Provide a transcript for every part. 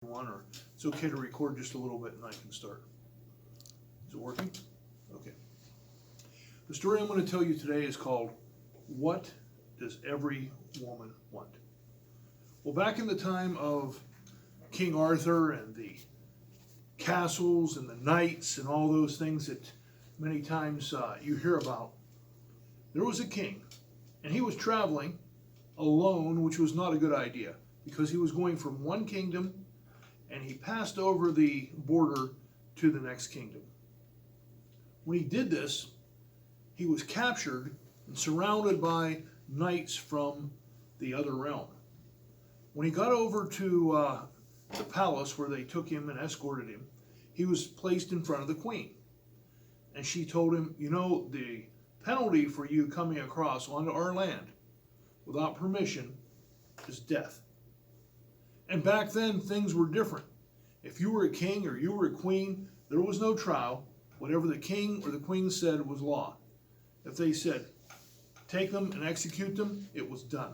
One, or it's okay to record just a little bit and I can start. Is it working? Okay. The story I'm going to tell you today is called, What Does Every Woman Want? Well, back in the time of King Arthur and the castles and the knights and all those things that many times you hear about, there was a king, and he was traveling alone, which was not a good idea because he was going from one kingdom and he passed over the border to the next kingdom. When he did this, he was captured and surrounded by knights from the other realm. When he got over to the palace where they took him and escorted him, he was placed in front of the queen. And she told him, you know, the penalty for you coming across onto our land without permission is death. And back then, things were different. If you were a king or you were a queen, there was no trial. Whatever the king or the queen said was law. If they said, take them and execute them, it was done.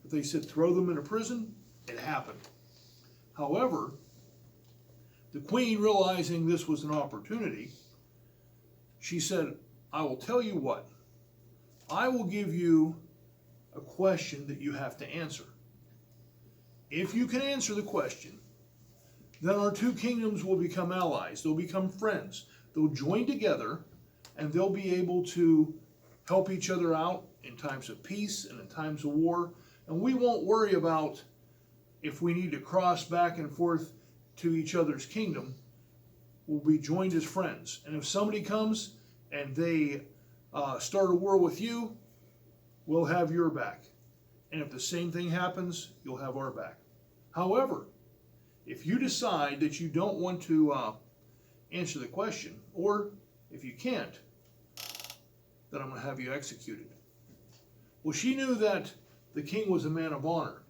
If they said, throw them in a prison, it happened. However, the queen, realizing this was an opportunity, she said, I will tell you what. I will give you a question that you have to answer. If you can answer the question, then our two kingdoms will become allies. They'll become friends. They'll join together, and they'll be able to help each other out in times of peace and in times of war. And we won't worry about if we need to cross back and forth to each other's kingdom. We'll be joined as friends. And if somebody comes and they start a war with you, we'll have your back. And if the same thing happens, you'll have our back. However, if you decide that you don't want to answer the question, or if you can't, then I'm going to have you executed. Well, she knew that the king was a man of honor.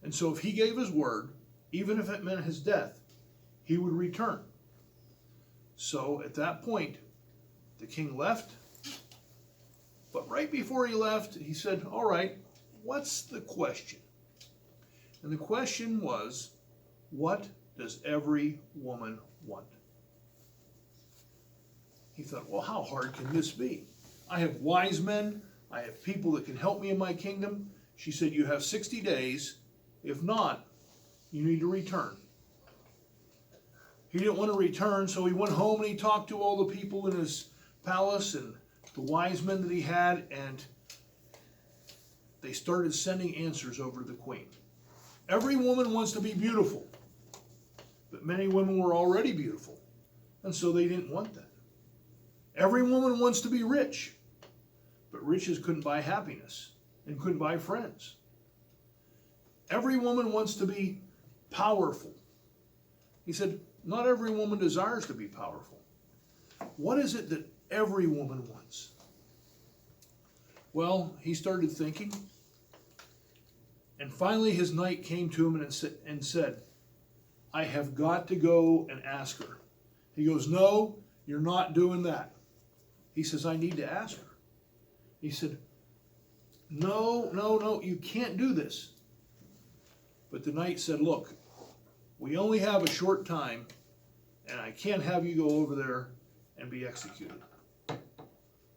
And so if he gave his word, even if it meant his death, he would return. So at that point, the king left. But right before he left, he said, all right, what's the question? And the question was, what does every woman want? He thought, well, how hard can this be? I have wise men. I have people that can help me in my kingdom. She said, you have 60 days. If not, you need to return. He didn't want to return, so he went home and he talked to all the people in his palace and the wise men that he had, and they started sending answers over to the queen. Every woman wants to be beautiful, but many women were already beautiful, and so they didn't want that. Every woman wants to be rich, but riches couldn't buy happiness and couldn't buy friends. Every woman wants to be powerful. He said, not every woman desires to be powerful. What is it that every woman wants? Well, he started thinking, and finally his knight came to him and said, I have got to go and ask her. He goes, no, you're not doing that. He says, I need to ask her. He said, no, you can't do this. But the knight said, look, we only have a short time, and I can't have you go over there and be executed.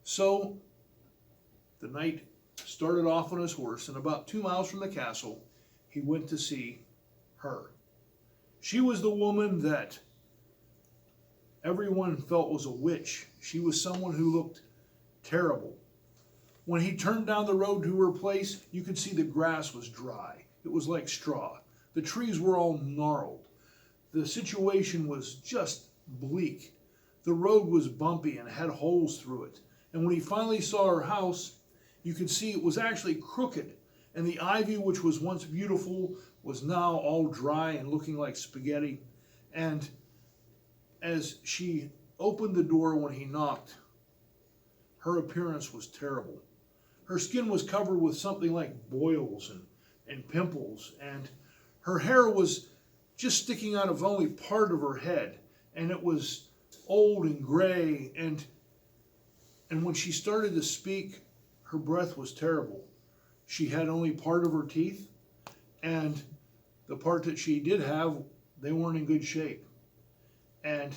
So the knight started off on his horse, and about 2 miles from the castle, he went to see her. She was the woman that everyone felt was a witch. She was someone who looked terrible. When he turned down the road to her place, you could see the grass was dry. It was like straw. The trees were all gnarled. The situation was just bleak. The road was bumpy and had holes through it. And when he finally saw her house, you could see it was actually crooked. And the ivy, which was once beautiful, was now all dry and looking like spaghetti. And as she opened the door when he knocked, her appearance was terrible. Her skin was covered with something like boils and pimples, and her hair was just sticking out of only part of her head, and it was old and gray, and when she started to speak, her breath was terrible. She had only part of her teeth, and the part that she did have they weren't in good shape. And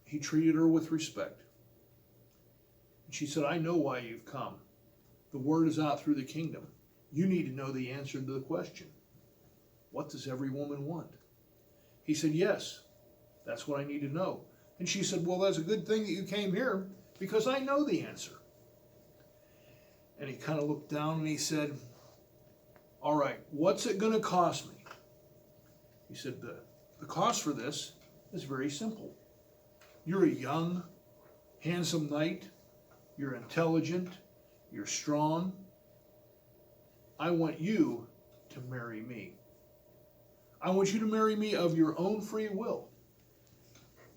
he treated her with respect. And she said, I know why you've come. The word is out through the kingdom. You need to know the answer to the question. What does every woman want? He said, yes, that's what I need to know. And she said, well, that's a good thing that you came here because I know the answer. And he kind of looked down and he said, all right, what's it going to cost me? He said, the cost for this is very simple. You're a young, handsome knight. You're intelligent. You're strong. I want you to marry me. I want you to marry me of your own free will.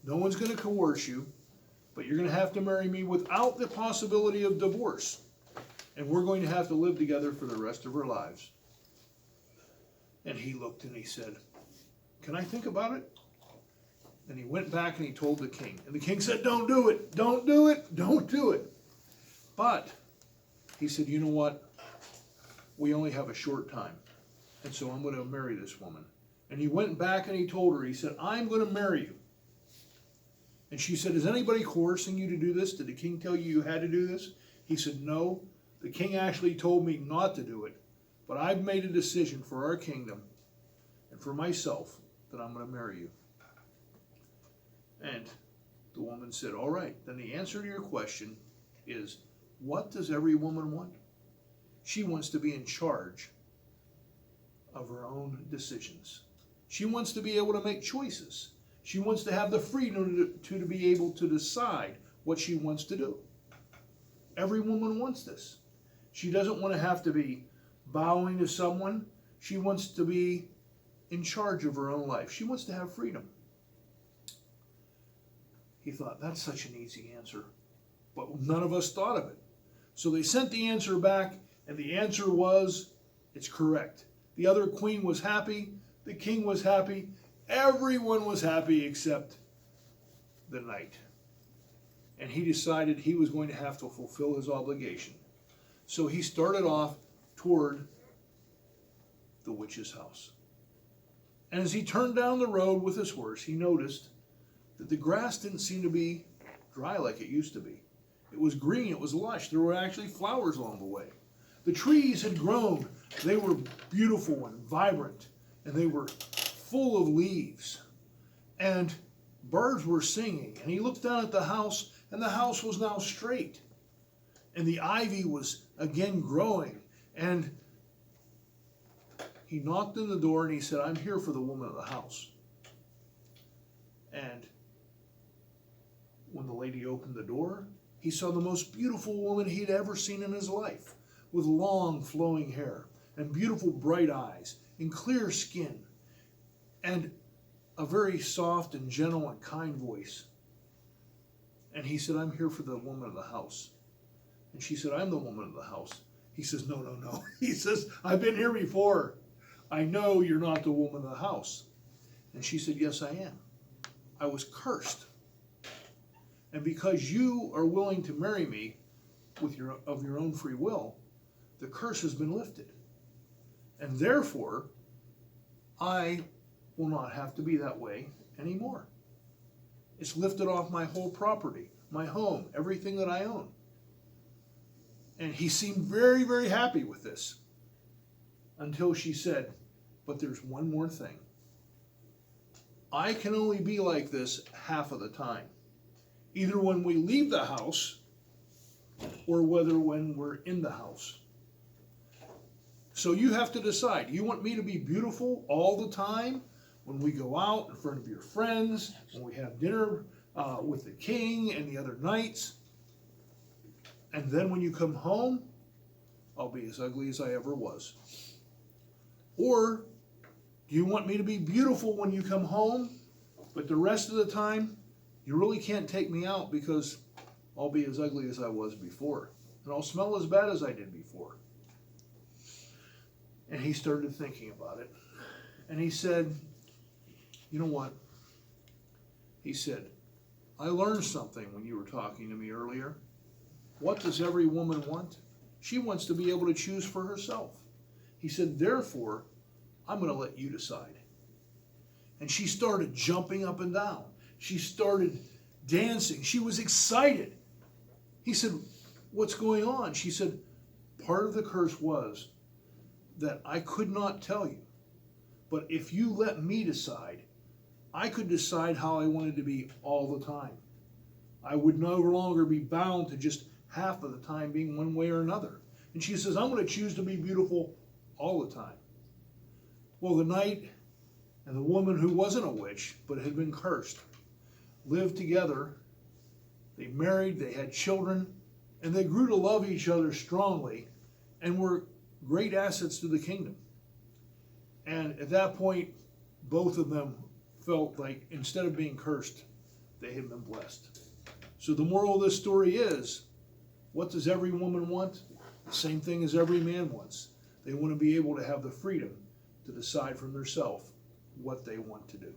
No one's going to coerce you, but you're going to have to marry me without the possibility of divorce. And we're going to have to live together for the rest of our lives. And he looked and he said, can I think about it? And he went back and he told the king. And the king said, don't do it, don't do it, don't do it. But he said, you know what? We only have a short time. And so I'm going to marry this woman. And he went back and he told her, he said, I'm going to marry you. And she said, is anybody coercing you to do this? Did the king tell you you had to do this? He said, no, the king actually told me not to do it. But I've made a decision for our kingdom and for myself that I'm going to marry you. And the woman said, all right, then the answer to your question is, what does every woman want? She wants to be in charge of her own decisions. She wants to be able to make choices. She wants to have the freedom to be able to decide what she wants to do. Every woman wants this. She doesn't want to have to be bowing to someone. She wants to be in charge of her own life. She wants to have freedom. He thought, that's such an easy answer. But none of us thought of it. So they sent the answer back, and the answer was, it's correct. The other queen was happy. The king was happy. Everyone was happy except the knight. And he decided he was going to have to fulfill his obligation. So he started off toward the witch's house. And as he turned down the road with his horse, he noticed that the grass didn't seem to be dry like it used to be. It was green, it was lush. There were actually flowers along the way. The trees had grown. They were beautiful and vibrant, and they were full of leaves. And birds were singing. And he looked down at the house, and the house was now straight. And the ivy was again growing. And he knocked on the door and he said, I'm here for the woman of the house. And when the lady opened the door, he saw the most beautiful woman he'd ever seen in his life, with long flowing hair and beautiful bright eyes and clear skin and a very soft and gentle and kind voice. And he said, I'm here for the woman of the house. And she said, I'm the woman of the house. He says, no, no, no. He says, I've been here before. I know you're not the woman of the house. And she said, yes, I am. I was cursed. And because you are willing to marry me of your own free will, the curse has been lifted. And therefore, I will not have to be that way anymore. It's lifted off my whole property, my home, everything that I own. And he seemed very, very happy with this until she said, but there's one more thing. I can only be like this half of the time. Either when we leave the house or whether when we're in the house. So you have to decide. You want me to be beautiful all the time when we go out in front of your friends, when we have dinner with the king and the other knights, and then when you come home, I'll be as ugly as I ever was. Or do you want me to be beautiful when you come home, but the rest of the time, you really can't take me out because I'll be as ugly as I was before, and I'll smell as bad as I did before. And he started thinking about it. And he said, you know what? He said, I learned something when you were talking to me earlier. What does every woman want? She wants to be able to choose for herself. He said, therefore, I'm going to let you decide. And she started jumping up and down. She started dancing. She was excited. He said, "What's going on?" She said, "Part of the curse was that I could not tell you. But if you let me decide, I could decide how I wanted to be all the time. I would no longer be bound to just half of the time being one way or another." And she says, "I'm going to choose to be beautiful all the time." Well, the knight and the woman who wasn't a witch, but had been cursed, lived together. They married, they had children, and they grew to love each other strongly and were great assets to the kingdom. And at that point, both of them felt like instead of being cursed, they had been blessed. So the moral of this story is, what does every woman want? The same thing as every man wants. They want to be able to have the freedom to decide for themselves what they want to do.